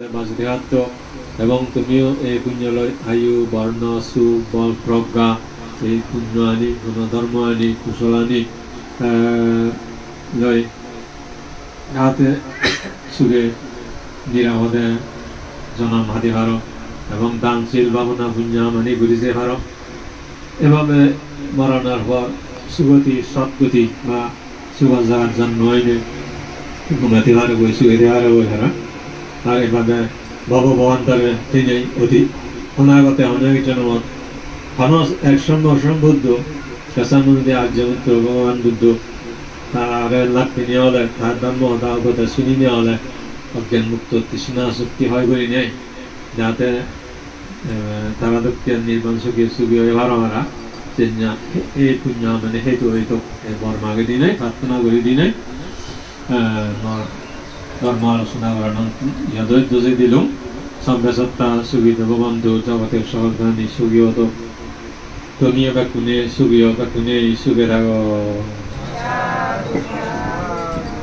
বাজদেহাত্ম এবং তুমিও এই পুণ্যলয় আয়ু বর্ণ সুখ বল প্রজ্ঞা এই পুণ্য আনি গুণধর্ম আনি কুশল আনি লয় যাতে সুখে নিরাপদে জনম হাতি পার এবং দানশীল ভাবনা পুণ্য মানি ঘুরিতে পার এভাবে মরণের পর সুগতি সৎগতি বা সুগত যাওয়ার জন্ম হয়নি ঘুমাতে পারে বই সুখেতে পারে বই হারা আর এভাবে ভগবান্তরে তিনি অতি অনাগতে অনেক জনমত মানুষ একশম্বর্ষম বুদ্ধ কেশানন্দী আর্যমিত্র ভগবান বুদ্ধ তার লাভি নেওয়া হলে তার ধর্ম তার কথা শুনি নেওয়া হলে অজ্ঞান মুক্ত তৃষ্ণা শক্তি হয় বলে নেই যাতে তারা দক্ষিণ নির্বাণ সুখী সুখী হয়ে ভালো হারা যে এই পুণ্য মানে হেতু হয়তো বর্মাকে দিই নাই প্রার্থনা করে দিই নাই ধর্ম আলোচনা করানোর দোষে দিলুম সভ্যসত্তা সুগীত বন্ধু জগতের সহজ্ঞানী সুগীয় তো তুমিও বা কোনে সুগীয় বা কোনে সুখে থাকো।